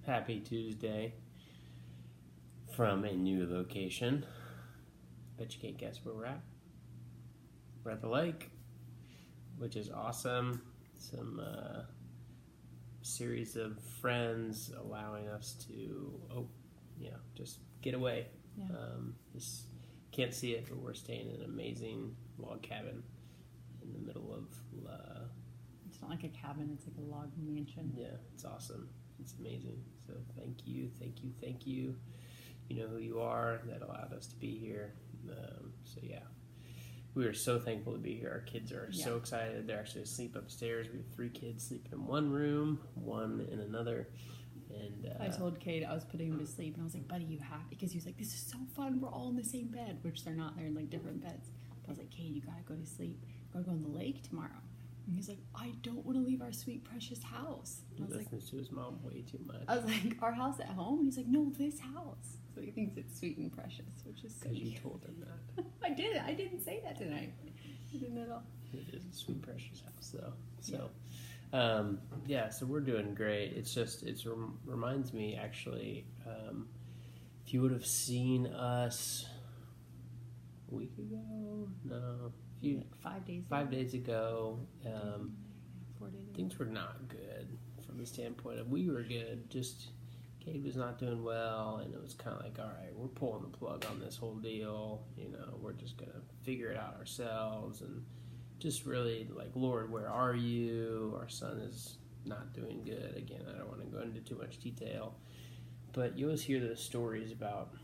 Happy Tuesday from a new location. Bet you can't guess where we're at. We're at the lake, which is awesome. Some series of friends allowing us to, just get away. Yeah. Just can't see it, but we're staying in an amazing log cabin in the middle of. It's not like a cabin; it's like a log mansion. Yeah, it's awesome. It's amazing. So thank you. You know who you are. That allowed us to be here. We are so thankful to be here. Our kids are so excited. They're actually asleep upstairs. We have 3 kids sleeping in one room, one in another. And I told Cade I was putting him to sleep, and I was like, "Buddy, you have," because he was like, "This is so fun. We're all in the same bed," which they're not. They're in like different beds. But I was like, "Cade, you gotta go to sleep. We're gonna go on the lake tomorrow." And he's like, "I don't want to leave our sweet precious house." He listens to his mom way too much. I was like, "Our house at home?" And he's like, "No, this house." So he thinks it's sweet and precious, which is so because you told him that. I didn't say that tonight. I didn't at all. It is a sweet precious house, though. So, so we're doing great. It's just reminds me actually. If you would have seen us a week ago, no. Like 5 days. 5 days ago, 4 days ago. things were not good from the standpoint of we were good. Just Cade was not doing well, and it was kind of like, all right, we're pulling the plug on this whole deal. We're just gonna figure it out ourselves, and just really like, Lord, where are you? Our son is not doing good. Again, I don't want to go into too much detail, but you always hear the stories about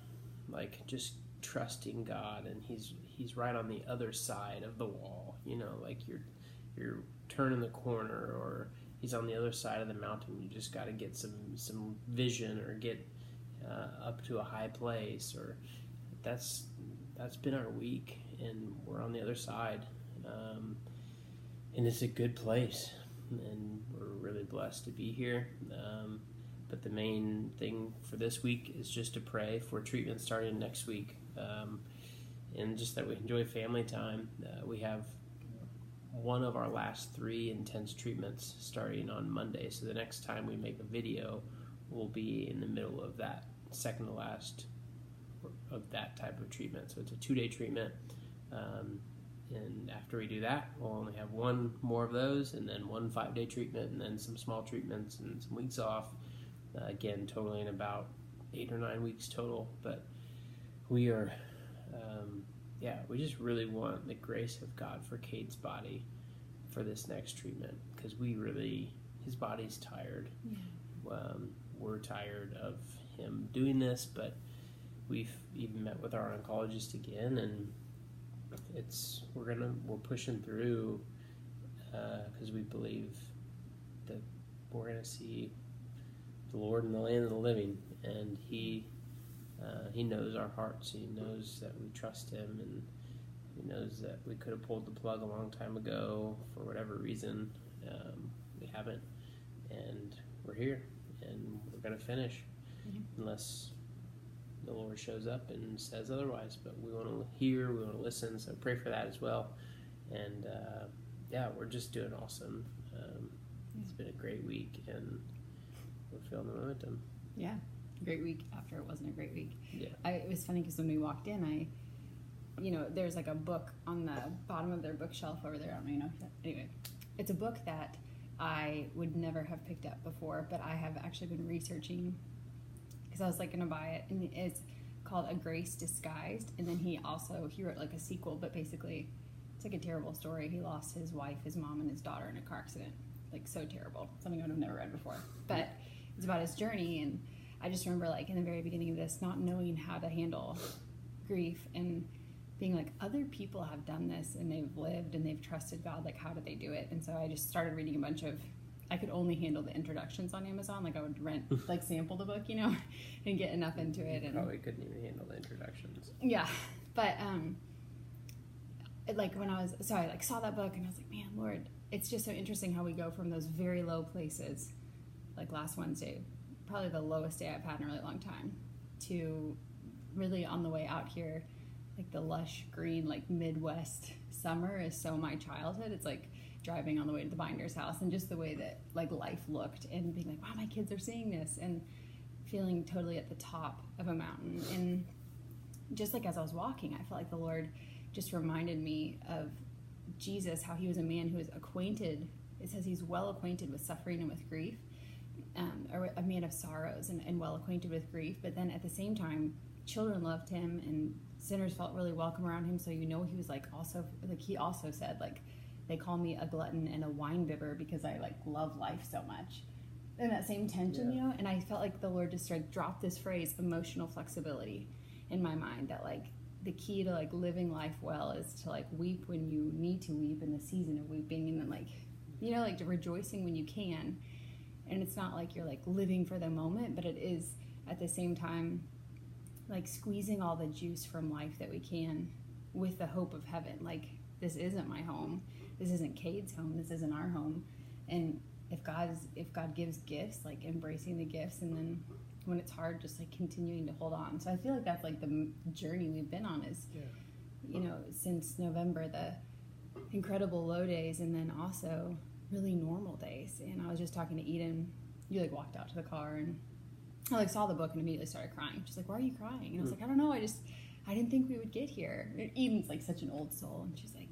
like just trusting God, and he's right on the other side of the wall, like you're turning the corner, or he's on the other side of the mountain. You just got to get some vision, or get up to a high place, or that's been our week, and we're on the other side, and it's a good place, and we're really blessed to be here. But the main thing for this week is just to pray for treatment starting next week, and just that we enjoy family time. We have one of our last 3 intense treatments starting on Monday, so the next time we make a video, we'll be in the middle of that second to last of that type of treatment. So it's a 2-day treatment, and after we do that, we'll only have 1 more of those, and then 1 5-day treatment, and then some small treatments and some weeks off. Again, totaling about 8 or 9 weeks total. But we are, we just really want the grace of God for Cade's body for this next treatment, because his body's tired. Yeah. We're tired of him doing this, but we've even met with our oncologist again, and we're pushing through, because we believe that we're gonna see the Lord in the land of the living, and He knows our hearts. He knows that we trust Him, and He knows that we could have pulled the plug a long time ago for whatever reason. We haven't, and we're here, and we're going to finish, unless the Lord shows up and says otherwise. But we want to hear, we want to listen, so pray for that as well. And we're just doing awesome. It's been a great week, and we're feeling the momentum. Yeah, great week after it wasn't a great week. Yeah. It was funny because when we walked in, there's like a book on the bottom of their bookshelf over there. I don't even know. Anyway, it's a book that I would never have picked up before, but I have actually been researching because I was like going to buy it, and it's called A Grace Disguised. And then he wrote like a sequel, but basically it's like a terrible story. He lost his wife, his mom, and his daughter in a car accident. Like, so terrible. Something I would have never read before. But it's about his journey, and I just remember, like, in the very beginning of this, not knowing how to handle grief, and being like, other people have done this, and they've lived, and they've trusted God. Like, how did they do it? And so I just started reading a bunch of, I could only handle the introductions on Amazon. Like, I would rent, sample the book, and get enough into it. And probably couldn't even handle the introductions. Yeah. But, when I saw that book, and I was like, man, Lord, it's just so interesting how we go from those very low places, like last Wednesday, probably the lowest day I've had in a really long time, to really on the way out here, like the lush green, like Midwest summer is so my childhood. It's like driving on the way to the binder's house, and just the way that like life looked, and being like, wow, my kids are seeing this. And feeling totally at the top of a mountain. And just like as I was walking, I felt like the Lord just reminded me of Jesus, how he was a man who was acquainted. It says he's well acquainted with suffering and with grief, or a man of sorrows and well acquainted with grief. But then at the same time, children loved him and sinners felt really welcome around him. So he was like also, like he also said, like, they call me a glutton and a wine bibber because I like love life so much. And that same tension, you know, and I felt like the Lord just like dropped this phrase, emotional flexibility, in my mind, that like the key to like living life well is to like weep when you need to weep in the season of weeping, and then like, you know, like rejoicing when you can. And it's not like you're like living for the moment, but it is at the same time like squeezing all the juice from life that we can with the hope of heaven. Like, this isn't my home. This isn't Cade's home. This isn't our home. And if God gives gifts, like embracing the gifts, and then when it's hard, just like continuing to hold on. So I feel like that's like the journey we've been on is, you know, since November, the incredible low days, and then also really normal days. And I was just talking to Eden. You like walked out to the car, and I like saw the book and immediately started crying. She's like, "Why are you crying?" And I was like, "I don't know. I didn't think we would get here." And Eden's like such an old soul, and she's like,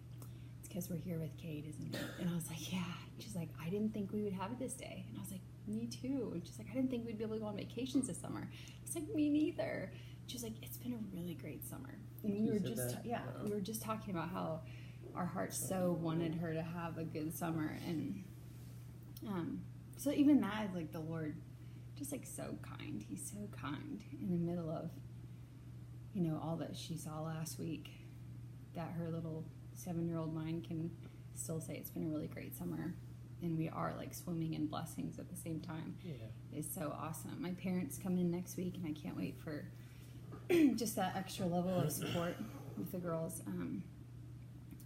"It's because we're here with Cade, isn't it?" And I was like, "Yeah." She's like, "I didn't think we would have it this day." And I was like, "Me too." And she's like, "I didn't think we'd be able to go on vacations this summer." I was like, "Me neither." She's like, "It's been a really great summer." And we were just we were just talking about how our hearts so wanted her to have a good summer. And so even that is like the Lord just like so kind. He's so kind in the middle of, you know, all that she saw last week, that her little 7-year-old mind can still say it's been a really great summer, and we are like swimming in blessings at the same time. Is so awesome. My parents come in next week, and I can't wait for just that extra level of support with the girls.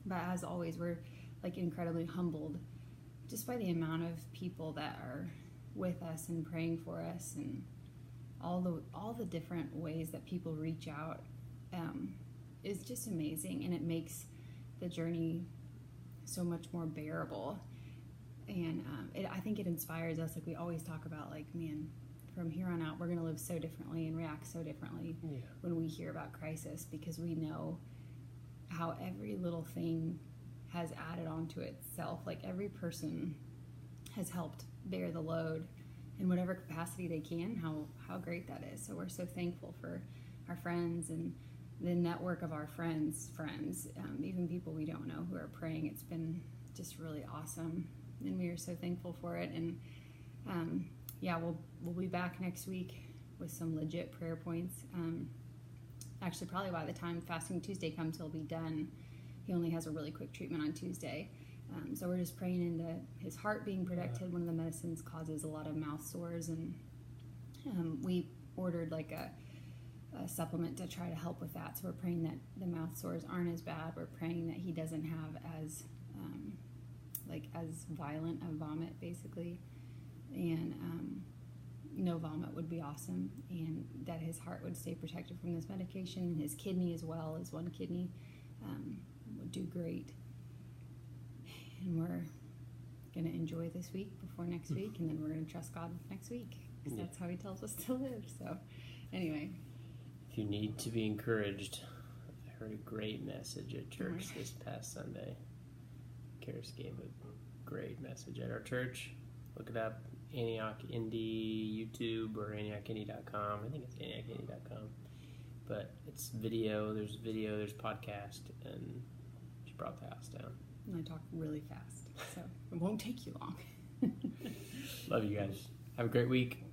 But as always, we're like incredibly humbled just by the amount of people that are with us and praying for us, and all the different ways that people reach out is just amazing, and it makes the journey so much more bearable. And I think it inspires us. Like we always talk about, like, man, from here on out, we're going to live so differently and react so differently when we hear about crisis, because we know how every little thing has added on to itself. Like every person has helped bear the load in whatever capacity they can. How great that is. So we're so thankful for our friends and the network of our friends, even people we don't know who are praying. It's been just really awesome, and we are so thankful for it. And we'll be back next week with some legit prayer points. Actually, probably by the time Fasting Tuesday comes, he'll be done. He only has a really quick treatment on Tuesday. So we're just praying into his heart being protected. One of the medicines causes a lot of mouth sores, and we ordered like a supplement to try to help with that. So we're praying that the mouth sores aren't as bad. We're praying that he doesn't have as violent a vomit, basically. And no vomit would be awesome, and that his heart would stay protected from this medication, and his kidney as well, his one kidney would do great. And we're going to enjoy this week before next week, and then we're going to trust God next week, because that's how he tells us to live. So anyway, if you need to be encouraged, I heard a great message at church this past Sunday. Karis gave a great message at our church. Look it up, Antioch Indy YouTube or AntiochIndy.com. I think it's AntiochIndy.com. But it's video, there's podcast, and she brought the house down. And I talk really fast, so it won't take you long. Love you guys. Have a great week.